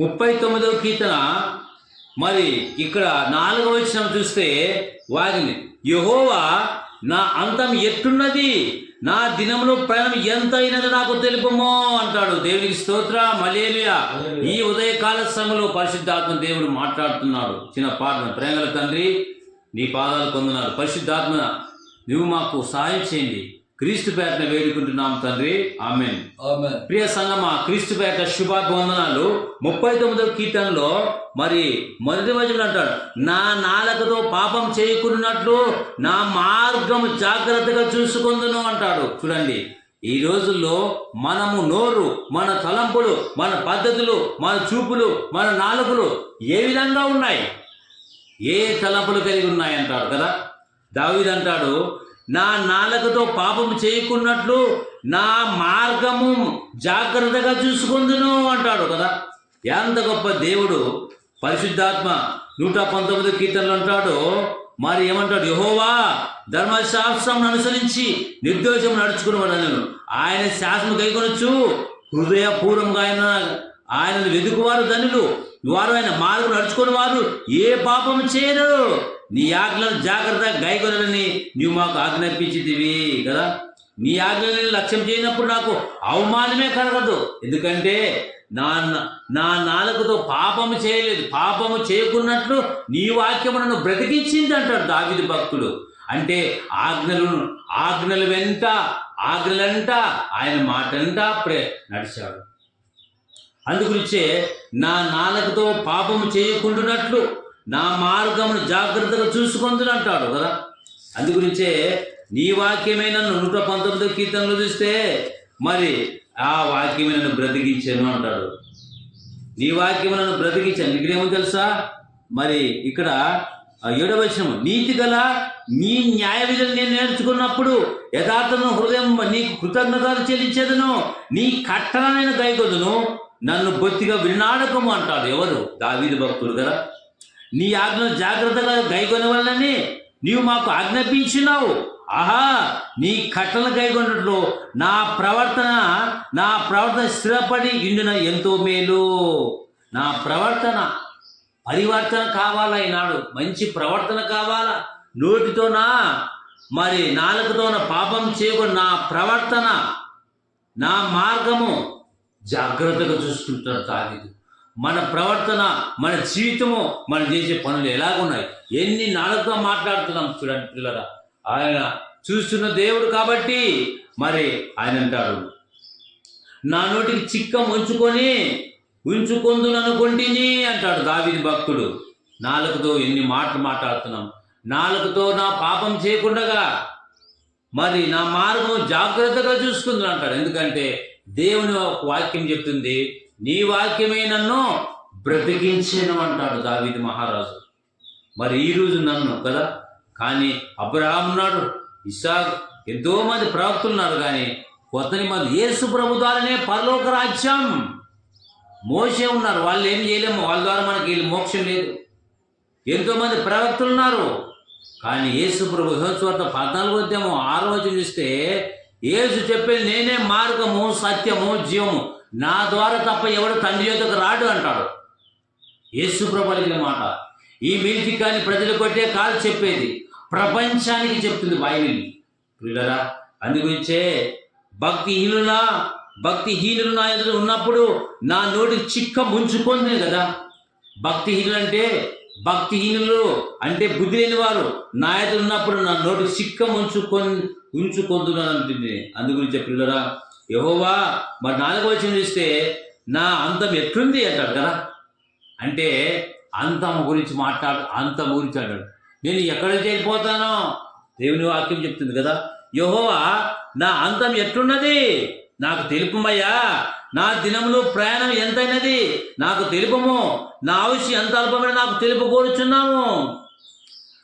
39వ కీర్తన మరి ఇక్కడ 4వ వచనం చూస్తే వారిని యెహోవా నా అంతం ఎట్టున్నది, నా దినములో ప్రయాణం ఎంత అయినది నాకు తెలుపుమో అంటాడు. దేవునికి స్తోత్రం, హల్లెలూయా. ఈ ఉదయకాల సమయంలో పరిశుద్ధాత్మ దేవుడు మాట్లాడుతున్నాడు. చిన్న ప్రార్థన. ప్రేమల తండ్రి, నీ పాదాలు పొందున్నారు. పరిశుద్ధాత్మ నువ్వు మాకు సహాయం చేయండి. క్రీస్తు పేరట వేడుకుంటున్నాం తండ్రి, ఆమేన్. ప్రియ సంగమా, క్రీస్తు పేరట శుభాభివందనాలు. 39వ కీర్తనలో మరి మొదటి వచనం అంటాడు, నా నాలుకతో పాపం చేయకున్నట్లు నా మార్గం జాగ్రత్తగా చూసుకుందును అంటాడు. చూడండి, ఈ రోజుల్లో మనము నోరు, మన తలంపులు, మన పద్ధతులు, మన చూపులు, మన నాలుకలు ఏ విధంగా ఉన్నాయి, ఏ తలంపులు కలిగి ఉన్నాయి అంటాడు కదా. దావీదు అంటాడు, నా నాలుకతో పాపం చేయకున్నట్లు నా మార్గము జాగ్రత్తగా చూసుకుందును అంటాడు కదా. ఎంత గొప్ప దేవుడు. పరిశుద్ధాత్మ 119 కీర్తనలు అంటాడు, మరి ఏమంటాడు, యెహోవా ధర్మశాస్త్రం అనుసరించి నిర్దోషం నడుచుకునేవాడు, ఆయన శాసనం కైకొనొచ్చు, హృదయపూర్వంగా ఆయనను వెతుకువారు ధనులు, వారు ఆయన మార్గం నడుచుకుని వారు ఏ పాపం చేయరు. నీ ఆజ్ఞలను జాగ్రత్తగా గైకొనని నీవు మాకు ఆజ్ఞాపించితివి కదా. నీ ఆజ్ఞలను లక్ష్యం చేయనప్పుడు నాకు అవమానమే కలగదు. ఎందుకంటే నా నాలుకతో పాపము చేయలేదు, పాపము చేయకున్నట్లు నీ వాక్యము నన్ను బ్రతికించింది అంటాడు దావీదు భక్తుడు. అంటే ఆజ్ఞల వెంట ఆజ్ఞలంట ఆయన మాటంట నడిచాడు. అందుగురించే నా నాలుకతో పాపము చేయకుండానట్లు నా మార్గమును జాగ్రత్తగా చూసుకుందును అంటాడు కదా. అందుగురించే నీ వాక్యమే నన్ను 119వ కీర్తనలో చూస్తే మరి ఆ వాక్యమే నన్ను బ్రతికించాను అంటాడు. నీ వాక్యము నన్ను బ్రతికించాను. ఇక్కడేమో తెలుసా, మరి ఇక్కడ 7వ వచనం, నీతి గల నీ న్యాయ విధులు నేను నేర్చుకున్నప్పుడు యథార్థను హృదయం నీకు కృతజ్ఞతలు చెల్లించేదను, నీ కట్టన నేను గైకొదును, నన్ను బొత్తిగా వినాడకము అంటాడు. ఎవరు? దావీదు భక్తుడు కదా. నీ ఆజ్ఞను జాగ్రత్తగా గైకొన వల్లనే నీవు మాకు ఆజ్ఞాపించినావు. ఆహా, నీ కట్టలను గైకొన్నట్లు నా ప్రవర్తన స్థిరపడి ఇండున ఎంతో మేలు. నా ప్రవర్తన పరివర్తన కావాలా? ఈనాడు మంచి ప్రవర్తన కావాలా? నోటితోనా మరి నాలుకతోన పాపం చేయకుండా నా ప్రవర్తన, నా మార్గము జాగ్రత్తగా చూసుకుంటాడు దావీదు. మన ప్రవర్తన, మన జీవితము, మనం చేసే పనులు ఎలాగున్నాయి, ఎన్ని నాలుగుతో మాట్లాడుతున్నాం చూడండి పిల్లరా. ఆయన చూస్తున్న దేవుడు కాబట్టి మరి ఆయన అంటాడు, నా నోటికి చిక్కం ఉంచుకొందుననుకొంటిని అంటాడు దావీదు భక్తుడు. నాలుగుతో ఎన్ని మాటలు మాట్లాడుతున్నాం. నాలుగుతో నా పాపం చేయకుండా మరి నా మార్గం జాగ్రత్తగా చూసుకుందని అంటాడు. ఎందుకంటే దేవుని వాక్యం చెప్తుంది, నీ వాక్యమే నన్ను బ్రతికించేను అంటాడు దావీదు మహారాజు. మరి ఈరోజు నన్ను కదా. కానీ అబ్రహాం ఉన్నాడు, ఇస్సాకు, ఎంతో మంది ప్రవక్తలు ఉన్నారు. కానీ కొత్త నిబంధన యేసు ప్రభు ద్వారానే పరలోక రాజ్యం. మోషే ఉన్నారు, వాళ్ళు ఏం చేయలేము, వాళ్ళ ద్వారా మనకి మోక్షం లేదు. ఎంతోమంది ప్రవక్తలు ఉన్నారు. కానీ యేసు ప్రభు యోహాను 14:6 చూస్తే యేసు చెప్పేది, నేనే మార్గము, సత్యము, జీవము, నా ద్వారా తప్ప ఎవడు తండ్రి యొద్దకు రాడు అంటాడు. యేసు ప్రభు అడిగిన మాట. ఈ మిల్కి కానీ ప్రజలు కొట్టే కాదు చెప్పేది, ప్రపంచానికి చెప్తుంది బైబిల్ పిల్లరా. అందుగురించే భక్తిహీనులు నా ఎదురు ఉన్నప్పుడు నా నోటికి చిక్క ముంచుకుంది కదా. భక్తిహీనులు అంటే బుద్ధి లేని వారు నా ఎదురు ఉన్నప్పుడు నా నోటికి చిక్క ఉంచుకొందునని అంటుంది. అందుగురించే పిల్లరా, యెహోవా మరి 4వ వచనం చూస్తే నా అంతం ఎట్లుంది అంటాడు కదా. అంటే అంతం గురించి అంటాడు. నేను ఎక్కడ చేరిపోతానో దేవుని వాక్యం చెప్తుంది కదా. యెహోవా నా అంతం ఎట్లున్నది నాకు తెలుపుమయ్యా, నా దినములు ప్రయాణం ఎంతైనది నాకు తెలుపము, నా ఆయుష్ ఎంత అల్పమైన నాకు తెలుపుకోరుచున్నాము.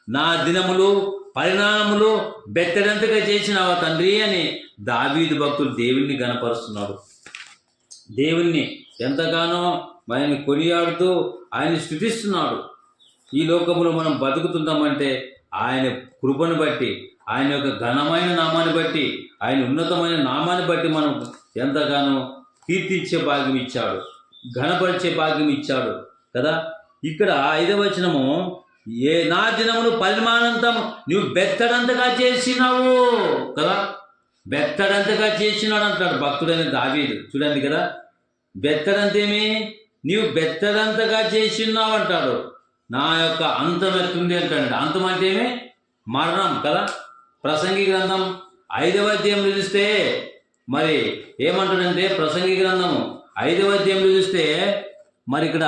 నా దినములు పరిణామములు బెత్తడంతగా చేసినావా తండ్రి అని దావీదు భక్తులు దేవుణ్ణి గణపరుస్తున్నాడు. దేవుణ్ణి ఎంతగానో ఆయన్ని కొనియాడుతూ ఆయన్ని స్తుతిస్తున్నాడు. ఈ లోకంలో మనం బతుకుతుందామంటే ఆయన కృపను బట్టి, ఆయన యొక్క ఘనమైన నామాన్ని బట్టి, ఆయన ఉన్నతమైన నామాన్ని బట్టి మనం ఎంతగానో కీర్తించే భాగ్యం ఇచ్చాడు. ఘనపరిచే భాగ్యం ఇచ్చాడు కదా. ఇక్కడ 5వ వచనము, నా దినములు పరిమాణంతం నువ్వు బెత్తడంతగా చేసినావు కదా. బెత్తడంతగా చేసినాడు అంటాడు భక్తుడైన దావీదు. చూడండి కదా, బెత్తడంతేమి, నీవు బెత్తడంతగా చేసినావు అంటాడు. నా యొక్క అంతం ఎత్తుంది అంటాడు. అంతం అంటే ఏమి? మరణం కదా. ప్రసంగి గ్రంథం 5వ అధ్యాయంలో చూస్తే మరి ఏమంటాడంటే, ప్రసంగి గ్రంథము 5వ అధ్యాయంలో చూస్తే మరి ఇక్కడ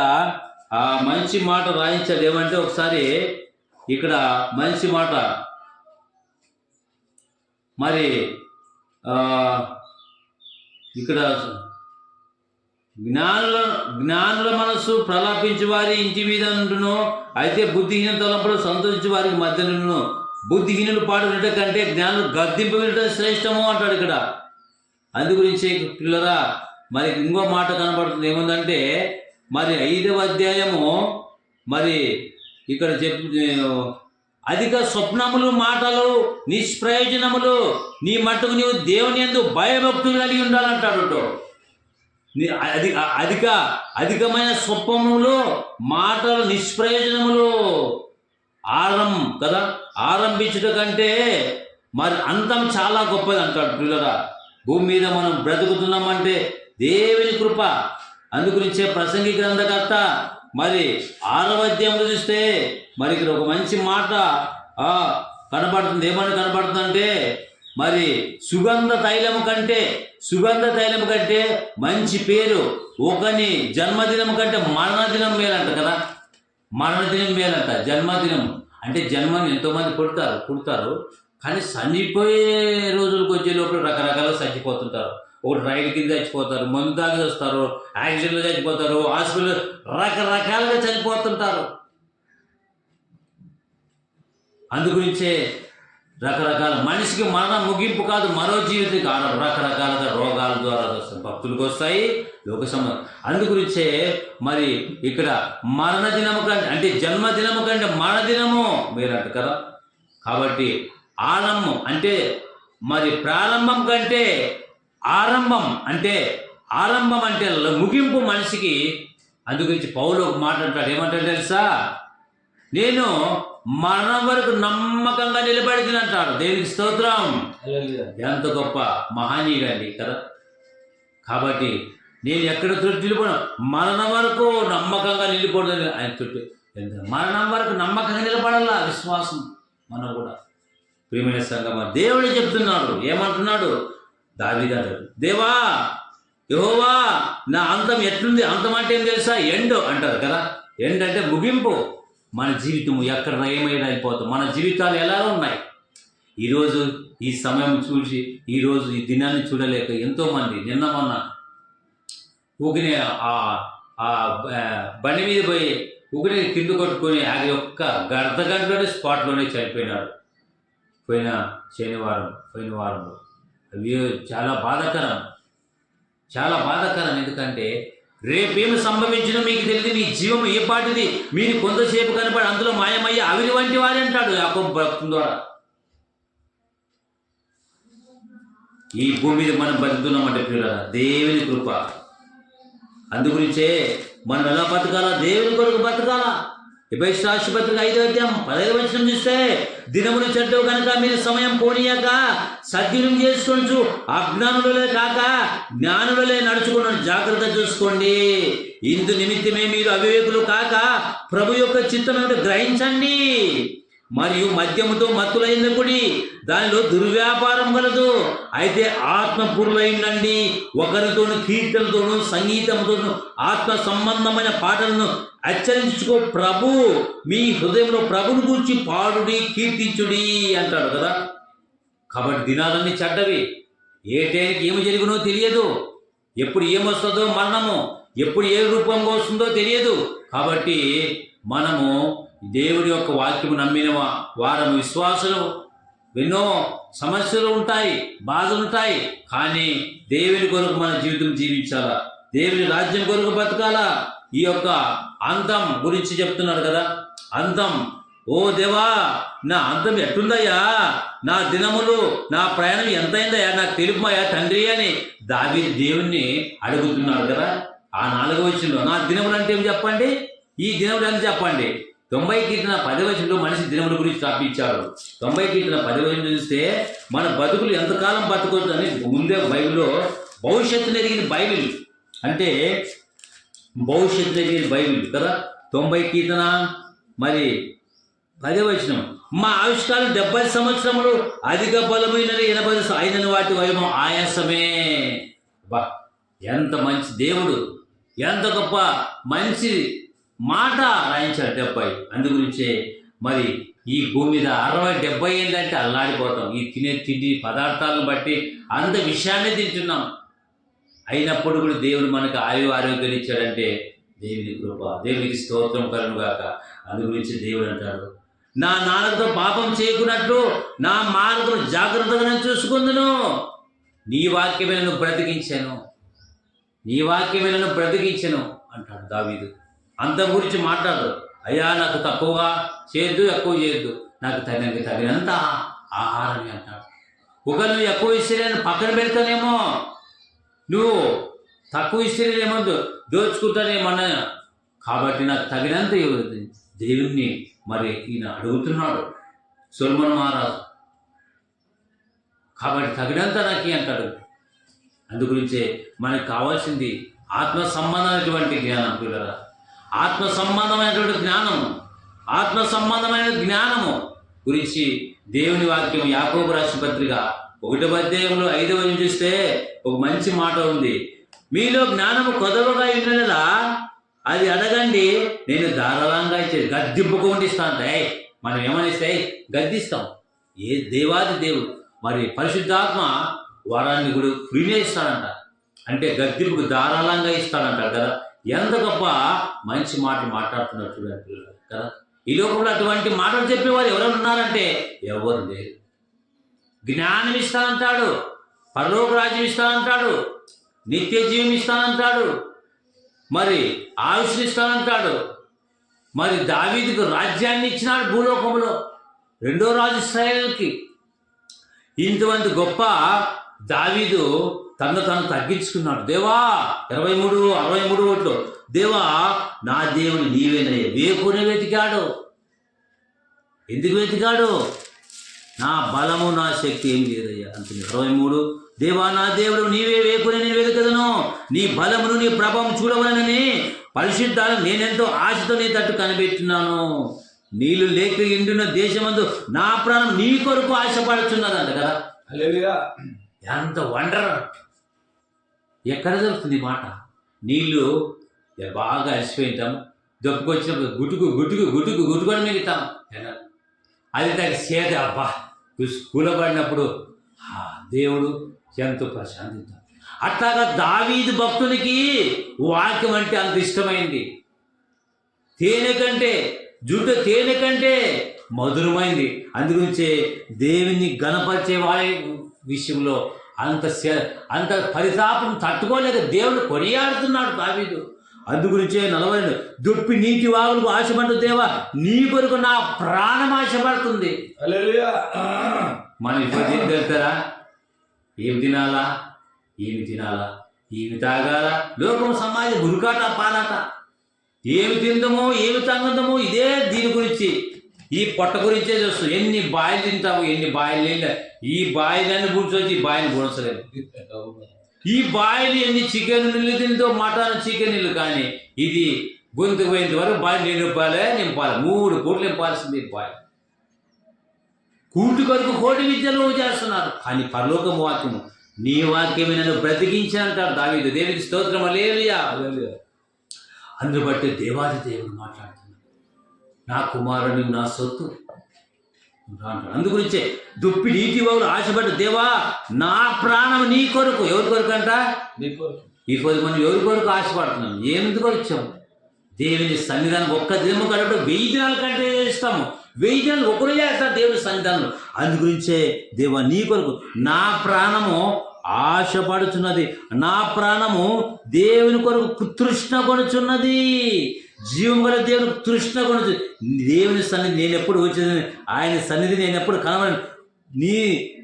మంచి మాట రాయించాడు. ఏమంటే ఒకసారి ఇక్కడ మంచి మాట మరి ఇక్కడ జ్ఞానుల మనస్సు ప్రలాపించు వారి ఇంటి మీద ఉండును, అయితే బుద్ధిహీన తలంపులు సంతోషించు వారికి మధ్య నుండును. బుద్ధిహీనులు పాడు వినట కంటే జ్ఞానులు గద్దింపు వినటం శ్రేష్టము అంటాడు ఇక్కడ. అందు గురించి పిల్లరా మరి ఇంకో మాట కనబడుతుంది. ఏముందంటే మరి 5వ అధ్యాయము మరి ఇక్కడ అధిక స్వప్నములు మాటలు నిష్ప్రయోజనములు, నీ మట్టుకు నీవు దేవుని యందు భయభక్తులు కలిగి ఉండాలంటాడు. అధికమైన స్వప్నములు మాటలు నిష్ప్రయోజనములు, కదా. ఆరంభించుట కంటే మరి అంతం చాలా గొప్పది అంటాడు పిల్లరా. భూమి మీద మనం బ్రతుకుతున్నామంటే దేవుని కృప. అందుగురించే ప్రసంగి గ్రంథకర్త మరి 6వ అధ్యాయంలో చూస్తే మరి ఇక్కడ ఒక మంచి మాట కనబడుతుంది. ఏమని కనబడుతుందంటే మరి సుగంధ తైలము కంటే మంచి పేరు ఒకని జన్మదినం కంటే మరణదినం మేలంట కదా. మరణదినం మేలంట. జన్మదినం అంటే జన్మని ఎంతోమంది పుడతారు కానీ చనిపోయే రోజులకు వచ్చే లోపల రకరకాల చచ్చిపోతుంటారు. ఒకటి రైలు కింద చచ్చిపోతారు, మందు తాగి వస్తారు, యాక్సిడెంట్లో చచ్చిపోతారు, హాస్పిటల్ రకరకాలుగా చనిపోతుంటారు. అందుగురించే రకరకాల మనిషికి మరణం ముగింపు కాదు, మరో జీవితం కాదు. రకరకాలుగా రోగాల ద్వారా భక్తులకు వస్తాయి, లోక సంబంధం. అందుగురించే మరి ఇక్కడ మరణదినము కంటే అంటే జన్మదినము కంటే మరణదినము మీరంట కదా. కాబట్టి ఆరంభం అంటే మరి ప్రారంభం కంటే ఆరంభం అంటే ముగింపు మనిషికి. అందుగురించి పౌలు ఒక మాట అంటాడు. ఏమంటాడు తెలుసా? నేను మరణం వరకు నమ్మకంగా నిలబడిన అంటాడు. దేవునికి స్తోత్రం. ఎంత గొప్ప మహానీయుడండి కదా. కాబట్టి నేను ఎక్కడ నిలిపోను, మరణం వరకు నమ్మకంగా నిలిపోదని ఆయన చుట్టూ. మరణం వరకు నమ్మకంగా నిలబడాల విశ్వాసం మనం కూడా. ప్రియమైన సంగమా, దేవుడే చెప్తున్నాడు. ఏమంటున్నాడు దావీదు? దేవా యెహోవా, నా అంతం ఎట్లుంది? అంతం అంటే ఏం తెలుసా? ఎండ్ అంటారు కదా. ఎండ్ అంటే ముగింపు. మన జీవితము ఎక్కడ ఏమైనా అయిపోతాం. మన జీవితాలు ఎలా ఉన్నాయి? ఈరోజు ఈ సమయం చూసి ఈరోజు ఈ దినాన్ని చూడలేక ఎంతోమంది నిన్న మొన్న ఊగినే బండి మీద పోయి ఊగినే కింద కొట్టుకొని అది ఒక్క గంటలోనే స్పాట్లోనే చనిపోయినాడు. పోయిన వారంలో. అవి చాలా బాధాకరం. ఎందుకంటే రేపేమి సంభవించినో మీకు తెలియదు. మీ జీవం ఏ పాటిది? మీరు కొంతసేపు కనపడి అందులో మాయమయ్యి ఆవిరి వంటి వారి అంటాడు యాకోబు భక్తుని ద్వారా. ఈ భూమి మీద మనం బతుకుతున్నామంటే పిల్లరా దేవుని కృప. అందుగురించే మనం ఎలా బతకాలా? దేవుని కొరకు బతకాలా. ఎఫెసీయులకు రాసిన పత్రిక 5వ అధ్యాయం 15వ వచనం చూస్తే, దినములు చెడ్డవు కనుక మీరు సమయం పోనీయక సద్వినియోగం చేసుకోవచ్చు, అజ్ఞానులే కాక జ్ఞానులే నడుచుకుని జాగ్రత్త చూసుకోండి. ఇందు నిమిత్తమే మీరు అవివేకులు కాక ప్రభు యొక్క చిత్తమును గ్రహించండి. మరియు మద్యముతో మత్తులైందకుడి, దానిలో దుర్వ్యాపారం కలదు. అయితే ఆత్మపూర్ణులైండండి. ఒకరితోనూ కీర్తనతోనూ సంగీతంతోనూ ఆత్మ సంబంధమైన పాటలను హెచ్చరించుకో. ప్రభు మీ హృదయంలో ప్రభుని గురించి పాడుడి, కీర్తించుడి అంటాడు కదా. కాబట్టి దినాలన్నీ చెడ్డవి. ఏ టైంకి ఏమి జరిగినో తెలియదు. ఎప్పుడు ఏమొస్తుందో మరణము, ఎప్పుడు ఏ రూపంగా వస్తుందో తెలియదు. కాబట్టి మనము దేవుడి యొక్క వాక్యము నమ్మిన వారము విశ్వాసులు. ఎన్నో సమస్యలు ఉంటాయి, బాధలు ఉంటాయి, కానీ దేవుని కొరకు మన జీవితం జీవించాలా, దేవుని రాజ్యం కొరకు బతకాలా. ఈ యొక్క అంతం గురించి చెప్తున్నాడు కదా. అంతం, ఓ దేవా నా అంతం ఎట్టుందయ్యా, నా దినములు నా ప్రయాణం ఎంతైందయ్యా నాకు తెలుపుమాయా తండ్రి అని దావీదు దేవుణ్ణి అడుగుతున్నాడు కదా. ఆ 4వ వచనంలో నా దినములు అంటే ఏమి చెప్పండి, ఈ దినములు అని చెప్పండి. 90 కీర్తన 10వ వచనంలో మనిషి దినముల గురించి రాపించారు. 90 కీర్తన 10వ వచనం చూస్తే మన బతుకులు ఎంతకాలం బతుకోవచ్చు అని ముందే బైబిల్లో భవిష్యత్తును ఎరిగిన బైబిల్ అంటే భవిష్యత్తును ఎరిగిన బైబిల్ కదా. 90 కీర్తన మరి 10వ వచనం మా ఆవిష్కారం 70 సంవత్సరములు అధిక బలమైనది 80 అయిన వాటి వైభవం ఆయాసమే. బా ఎంత మంచి దేవుడు, ఎంత గొప్ప మంచి మాట రాయించాడు 70. అందు గురించే మరి ఈ భూమి మీద 60-70 ఏంటంటే అల్లాడిపోతాం. ఈ తినే తిండి పదార్థాలను బట్టి అంత విషయాన్ని తింటున్నాం. అయినప్పుడు కూడా దేవుడు మనకు ఆరోగ్యం ఇచ్చాడంటే దేవుని కృప, దేవునికి స్తోత్రం కలుగుగాక. అందు గురించి దేవుడు అంటాడు నా నాలుకతో పాపం చేయకున్నట్లు నా మార్గం జాగ్రత్తగా నేను చూసుకుందును, నీ వాక్యమే నన్ను బ్రతికించాను, నీ వాక్యమే నన్ను బ్రతికించాను అంటాడు దావీదు. అంత గురించి మాట్లాడు. అయ్యా నాకు తక్కువగా చేయొద్దు, ఎక్కువ చేయొద్దు, నాకు తగినంత ఆహారమే అంటాడు. ఒక నువ్వు ఎక్కువ ఇస్తే పక్కన పెడతానేమో, నువ్వు తక్కువ ఇస్తే ఏమో దోచుకుంటానేమన్నా, కాబట్టి నాకు తగినంత ఇవ్వదు. దేవుణ్ణి మరి ఈయన అడుగుతున్నాడు సొలొమోను మహారాజు. కాబట్టి తగినంత నాకు అంటాడు. అందుగురించే మనకు కావాల్సింది ఆత్మ సంబంధమైనటువంటి జ్ఞానం పిల్లరా, ఆత్మ సంబంధమైనటువంటి జ్ఞానము, ఆత్మ సంబంధమైన జ్ఞానము గురించి దేవుని వాక్యం యాకోబు రాసిన పత్రిక 1వ అధ్యాయంలో 5వ వచనం చూస్తే ఒక మంచి మాట ఉంది. మీలో జ్ఞానము కొదవగా ఉన్నదా అది అడగండి, నేను ధారాళంగా ఇచ్చేది గద్దింపుకోండి ఇస్తాను. మనం ఏమని ఇస్తే గద్దిస్తాం. ఏ దేవాది దేవుడు మరి పరిశుద్ధాత్మ వరాన్ని కూడా ఫ్రీనే ఇస్తాడంట, అంటే గద్దింపుకు ధారాళంగా ఇస్తాడంటారు కదా. ఎంత గొప్ప మంచి మాటలు మాట్లాడుతున్నారు చూడండి కదా. ఈ లోకంలో అటువంటి మాటలు చెప్పేవారు ఎవరైనా ఉన్నారంటే ఎవరు లేరు. జ్ఞానం ఇస్తానంటాడు, పరలోక రాజ్యం ఇస్తానంటాడు, నిత్య జీవం ఇస్తానంటాడు, మరి ఆయుష్ని ఇస్తానంటాడు. మరి దావీదుకు రాజ్యాన్ని ఇచ్చినాడు భూలోకంలో, 2వ రాజు ఇశ్రాయేలుకి. ఇంతమంది గొప్ప దావీదు తను తగ్గించుకున్నాడు. దేవా 63 ఓట్లు, దేవా నా దేవుని నీవేనయ్యా. వేకుని వెతికాడు. ఎందుకు వెతికాడు? నా బలము నా శక్తి ఏం లేదయ్యా అంటుంది. 23 దేవా నా దేవుడు నీవే వేకుని నేను వెతుకదను, నీ బలమును నీ ప్రభావం చూడవలనని పరిశుద్ధాలను నేనెంతో ఆశతో నీ తట్టు కనిపెట్టున్నాను. నీళ్లు లేక ఎండిన దేశమందు నా ప్రాణం నీ కొరకు ఆశపడుతున్నదంట కదా. హల్లెలూయా. ఎంత వండర్! ఎక్కడ దొరుకుతుంది మాట? నీళ్లు బాగా అలసిపోయింటాం, దొప్పుకొచ్చినప్పుడు గుట్టుకొని మిగుతాం. అది తగ్గ చేత అబ్బా కూలబడినప్పుడు దేవుడు ఎంతో ప్రశాంతిస్తాం. అట్లాగా దావీదు భక్తునికి వాక్యం అంటే అంత ఇష్టమైంది. తేనె కంటే మధురమైంది. అందుగురించే దేవుని గణపరిచే వారి విషయంలో అంత పరితాపం తట్టుకోలేక దేవుడు కొనియాడుతున్నాడు దావీదు. అందుగురించే 40 దొప్పి నీటి వాగులకు ఆశపడ్డ దేవా నీ కొరకు నా ప్రాణం ఆశపడుతుంది. మనం ఇప్పుడు ఏం తెలుస్తారా? ఏమి తినాలా, ఏమి తాగాలా? లోకం సమాజం గురుకాట పాలాట, ఏమి తిందామో ఏమి తాగుదామో ఇదే దీని గురించి, ఈ పొట్ట గురించే చూస్తాం. ఎన్ని బాయిలు తింటాము, ఎన్ని బాయిలు నీళ్ళు, ఈ బాయిలన్నీ కూర్చొచ్చి ఈ బాయిని గుణసలేదు. ఈ బాయిలు ఎన్ని చికెన్ నీళ్ళు తింటో మటన్ చికెన్ నీళ్ళు, కానీ ఇది గొంతుకు పోయేంత వరకు బాయిలు నింపాలి 3 పూటలు నింపాల్సింది. బాయిల్ కూటి కొరకు కోటి విద్యలు చేస్తున్నారు, కానీ పరలోకం వాక్యము నీ వాక్యమే నన్ను బ్రతికించానంటారు దావీదు. దేవునికి స్తోత్రం. హల్లెలూయా. అందును బట్టి దేవాది దేవుడు మాట్లాడుతున్నాడు, నా కుమారుడు నా సొత్తు అంటాడు. అందుగురించే దుప్పి నీటి వాగులు ఆశపడ్డ దేవా నా ప్రాణం నీ కొరకు. ఎవరి కొరకు అంట? నీ కొరకు. ఈ కొద్ది మనం ఎవరి కొరకు ఆశపడుతున్నాం? ఎందుకు వచ్చాము? దేవుని సన్నిధానం ఒక్క దినము గడపడం 1000 దినాల కంటే ఇస్తాము. 1000 దినాలు ఒకరు చేస్తారు దేవుని సన్నిధానంలో. అందుగురించే దేవా నీ కొరకు నా ప్రాణము ఆశపడుచున్నది, నా ప్రాణము దేవుని కొరకు తృష్ణ కొనుచున్నది. జీవం గల దేవుని తృష్ణ కొనుచు. దేవుని సన్నిధి నేను ఎప్పుడు వచ్చేది, ఆయన సన్నిధి నేను ఎప్పుడు కనబడి, నీ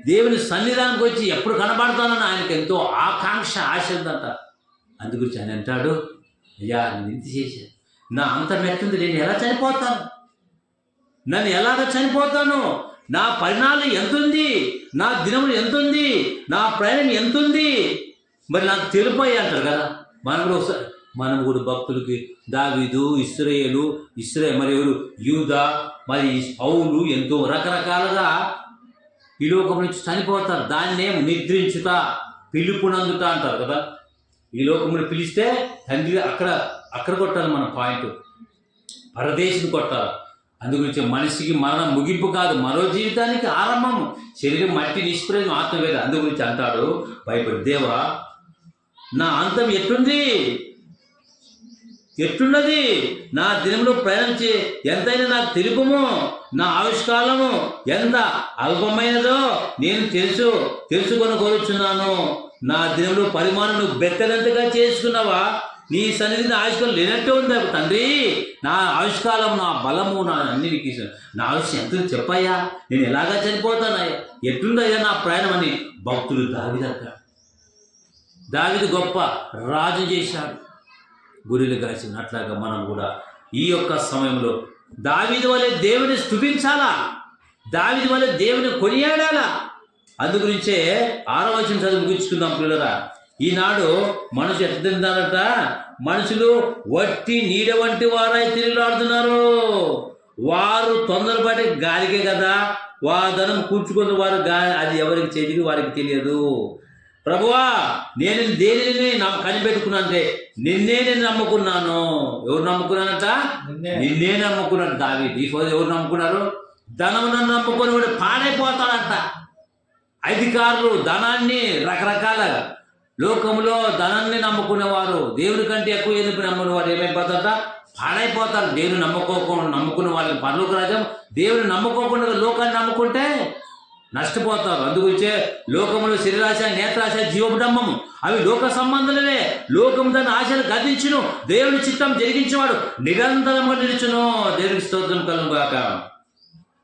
దేవుని సన్నిధానికి వచ్చి ఎప్పుడు కనబడతానని ఆయనకు ఎంతో ఆకాంక్ష, ఆశ ఉందంట. అందుగురించి ఆయన అంటాడు అయ్యా నేను ఇంత చేశాను, నా అంతం ఎట్టుంది, నేను ఎలా చనిపోతాను, నన్ను ఎలాగ చనిపోతాను, నా పరిణామం ఎంతుంది, నా దినములు ఎంతుంది, నా ప్రయాణం ఎంతుంది, మరి నాకు తెలుపాయి అంటారు కదా. మనం కూడా భక్తులకి దావీదు, ఇశ్రాయేలు మరి ఎవరు యూదా, మరి పౌలు ఎంతో రకరకాలుగా ఈ లోకం నుంచి చనిపోతారు. దాన్నే నిద్రించుట, పిలుపునందుట అంటారు కదా. ఈ లోకంలో పిలిస్తే తండ్రి అక్కడ కొట్టాలి మన పాయింట్, పరదేశం కొట్టాలి. అందుగురించి మనిషికి మరణం ముగింపు కాదు, మరో జీవితానికి ఆరంభము. శరీరం మట్టి నిష్ప్రయోజనం, ఆత్మవేద. అందుగురించి అంటాడు భయపడి, దేవా నా అంతం ఎట్టున్నది, నా దినంలో ప్రయాణం ఎంతైనా నాకు తెలుపుము, నా ఆవిష్కాలము ఎంత అల్పమైనదో నేను తెలుసుకొని కోరుచున్నాను. నా దినంలో పరిమాణం నువ్వు బెత్తనంతగా చేసుకున్నావా, నీ సన్నిధిని ఆవిష్కారం లేనట్టే ఉంది తండ్రి. నా ఆవిష్కాలం, నా బలము, నా అన్ని నీకు ఇస్తాను. నా ఆవిష్యం ఎంత చెప్పయ్యా, నేను ఎలాగా చనిపోతానయ్యా, ఎట్లుందయ్యా నా ప్రయాణం అని భక్తులు దావీదు గొప్ప రాజు చేశాడు, గురిలు కాసిన. అట్లాగా మనం కూడా ఈ యొక్క సమయంలో దావీదు వలె దేవుని స్తుతించాలా, దావీదు వలె దేవుని కొనియాడాలా. అందుగురించే 6వ వచనం చదువు ముగించుకుందాం పిల్లరా. ఈనాడు మనుషులు ఎట్టిందారట, మనుషులు వట్టి నీడ వంటి వారై తిరుగులాడుతున్నారు. వారు తొందరపాటి గాలికే కదా, ధనం కూర్చుకున్న వారు అది ఎవరికి చేతికి వారికి తెలియదు. ప్రభువా నేను దేనిని కనిపెట్టుకున్నానంటే నిన్నే నేను నమ్ముకున్నాను. ఎవరు నమ్ముకున్నానంట? నిన్నే నమ్ముకున్నాడు దావీదు. ఈ ఎవరు నమ్ముకున్నారు? ధనం నన్ను నమ్ముకొని వాడు పాడైపోతాడంట. అధికారులు ధనాన్ని రకరకాలుగా లోకంలో ధనాన్ని నమ్ముకునేవారు, దేవుని కంటే ఎక్కువ ఏది నమ్ముకునేవారు ఏమైపోతారట? పాడైపోతారు. దేవుని నమ్ముకున్న వాళ్ళకి పరలోక రాజ్యం, దేవుని నమ్ముకోకుండా లోకాన్ని నమ్ముకుంటే నష్టపోతారు. అందుకొచ్చే లోకములో శరీరాశ, నేత్రాశ, జీవబ్రహ్మము అవి లోక సంబంధులవే. లోకం దాని ఆశలు గతించును, దేవుని చిత్తం జరిగించేవాడు నిరంతరంగా నిలుచును. దేవునికి స్తోత్రం కలుగును గాక.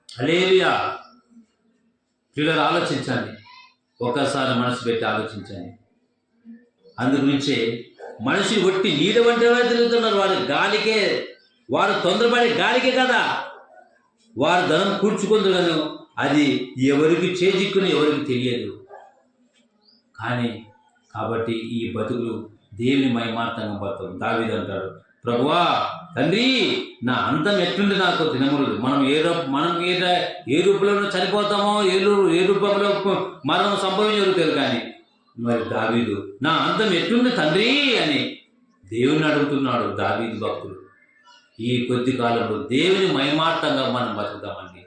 హల్లెలూయా. పిల్లలు ఆలోచించండి, ఒకసారి మనసు పెట్టి ఆలోచించండి. అందుగురించే మనిషి ఒట్టి నీడ వంటి వారు తిరుగుతున్నారు. వారు తొందరపడే గాలికే కదా వారు ధనం కూర్చుకుందరు కానీ అది ఎవరికి చేజిక్కుని ఎవరికి తెలియదు. కాబట్టి ఈ బతుకులు దేవుని మహిమార్థంగా బతుకులు. దావీదు అంటాడు, ప్రభువా తండ్రి నా అంతం ఎట్లుండి నాకు దినములు, మనం ఏ రూపంలో చనిపోతామో, ఏ రూపంలో మరణం సంభవించగలుగుతారు. కానీ మరి దావీదు నా అంతం ఎట్లుంది తండ్రి అని దేవుని అడుగుతున్నాడు. దావీదు భక్తుడు ఈ కొద్ది కాలంలో దేవుని మహిమార్థంగా మనం బతుకుతామండి.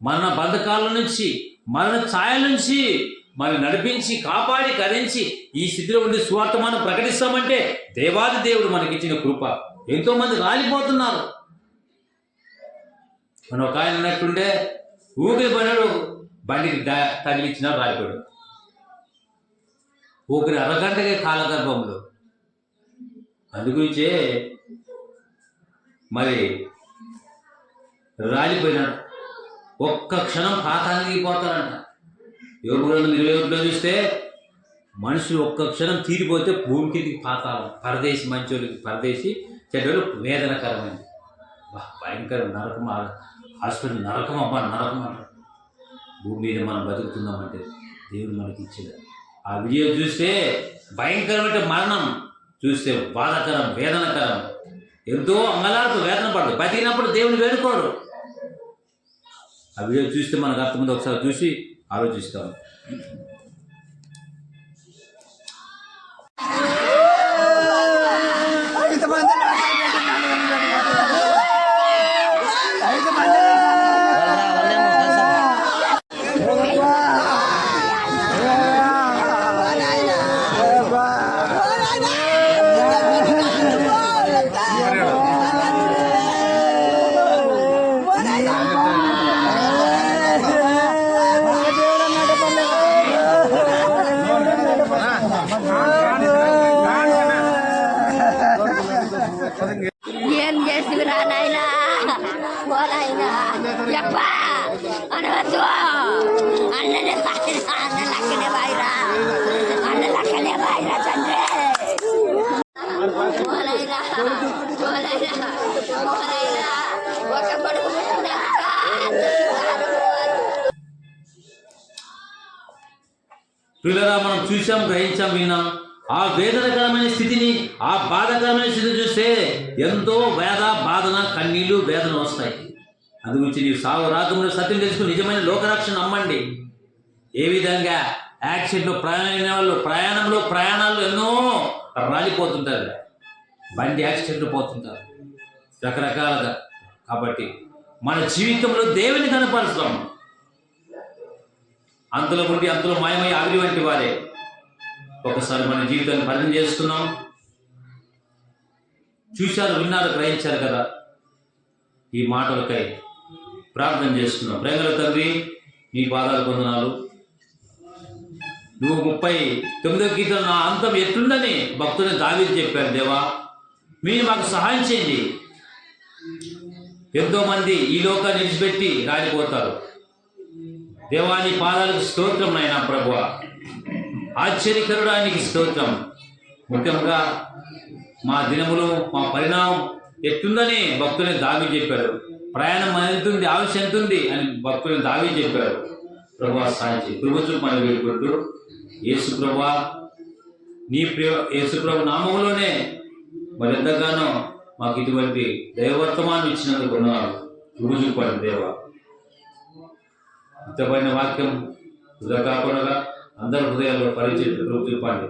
మరణ బంధకాల నుంచి, మరణ ఛాయల నుంచి మనం నడిపించి, కాపాడి, కరించి ఈ స్థితిలో ఉండి సువార్తమానం ప్రకటిస్తామంటే దేవాది దేవుడు మనకిచ్చిన కృప. ఎంతో మంది రాలిపోతున్నారు. మనం ఒక ఆయన అన్నట్టుండే ఊపిరి పడినాడు, బండికి తగిలిచ్చినా రాలిపోయాడు. ఊపిరి అరగంటకే కాలగర్భంలో. అందుగురించే మరి రాలిపోయినాడు. ఒక్క క్షణం పాతానికి పోతారంట. యోగ 21లో చూస్తే మనుషులు ఒక్క క్షణం తీరిపోతే భూమికి పాతాళం. పరదేశి మంచోళ్ళకి, పరదేశి చెడ్డోళ్ళు వేదనకరమైంది. భయంకరం, నరకం. హాస్పిటల్ నరకం, అబ్బా నరకం అంటారు. భూమి మీద మనం బతుకుతున్నామంటే దేవుడు మనకి ఇచ్చేది. ఆ వీడియో చూస్తే భయంకరమైన మరణం చూస్తే బాధాకరం, వేదనకరం. ఎంతో అంగలాలకు వేదన పడదు. బతికినప్పుడు దేవుని వేడుకోరు. ఆ వీడియో చూస్తే మనకు అర్థమైంది. ఒకసారి చూసి ఆలోచిస్తాం. ఏం చేసిరా నాయనా, ఓ నాయనా ఎప్ప అనవద్దు. అన్న లక్కనే వాయిరా, అన్న లక్కనే వాయిరా తండ్రి. ఓ నాయనా ఓనైనా ఒక కొడుకు పుట్టినాక పిల్లరా మనం చూసాం, గ్రహించాం, విన్నాం. ఆ వేదనకరమైన స్థితిని, ఆ బాధకరమైన స్థితిని చూస్తే ఎంతో బాధన, కన్నీళ్లు, వేదన వస్తాయి. అందు గురించి నీవు సాగు రాకముందు సత్యం తెలుసుకుని నిజమైన లోకరక్షణ నమ్మండి. ఏ విధంగా యాక్సిడెంట్లో ప్రయాణమైన వాళ్ళు ప్రయాణాలు ఎన్నో రాలిపోతుంటారు, బండి యాక్సిడెంట్లు పోతుంటారు రకరకాలుగా. కాబట్టి మన జీవితంలో దేవుని కనపరుస్తాం. అంతలో ఉండి అంతలో మాయమై ఆవిరి వంటి వారే ఒకసారి మన జీవితాన్ని పరిణం చేసుకున్నాం. చూశారు, విన్నారు, గ్రహించారు కదా. ఈ మాటలకై ప్రార్థన చేసుకున్నాం. ప్రేమల తండ్రి, నీ పాదాలు వందనాలు. నువ్వు 39వ కీర్తన నా అంతం ఎట్లుందని భక్తుని దావీదు చెప్పారు. దేవా, మీరు మాకు సహాయం చేయండి. ఎంతో మంది ఈ లోకాన్ని విడిచిపెట్టి రాలిపోతారు. దేవా, నీ పాదాలకు స్తోత్రం నాయనా ప్రభువా. ఆశ్చర్యకరుడానికి స్తోత్రం. ముఖ్యంగా మా దినములు, మా పరిణామం ఎట్టుందని భక్తుని దావీదు చెప్పారు. ప్రయాణం ఎంతుంది, ఆవిష్యం ఎంతుంది అని భక్తుని దావీదు చెప్పారు. ప్రభువా సాయించి ప్రభుత్వం మనం వేడుకుంటూ యేసు ప్రభువా, యేసు ప్రభు నామములోనే మరి ఎంతగానో మాకు ఇటువంటి దైవవర్తమానం ఇచ్చినందుకు ప్రభు చూపాడు. దేవా, ఇంతపైన వాక్యం వృధా కాకుండా అందరి హృదయాల్లో పరిచయం ప్రభు చూపండి.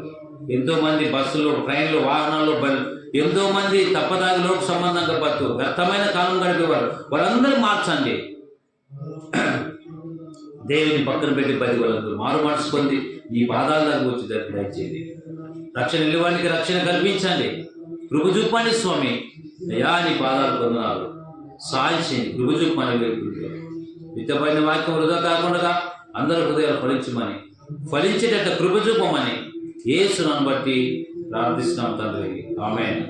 ఎంతో మంది బస్సులు, ట్రైన్లు, వాహనాల్లో ఎంతో మంది తప్పదాగి లోక సంబంధంగా బతు వ్యర్థమైన కాలం గడిపేవారు. వాళ్ళందరూ మార్చండి. దేవుని పక్కన పెట్టి బతి వాళ్ళందరూ మారు మనసు పొంది నీ పాదాల దగ్గర వచ్చి దయచేయండి. రక్షణ నిలవానికి రక్షణ కల్పించండి. కృప చూపండి స్వామి. అయ్యా, నీ పాదాలు పొందనాలు సాయించండి. కృప చూపమని వేడుకుంటే విత్తపడిన వాక్యం వృధా కాకుండా అందరూ హృదయాలు ఫలించమని, ఫలించేటట్టు కృప చూపమని యేసును బట్టి ప్రార్థిస్తున్నాం తండ్రి. ఆమేన్.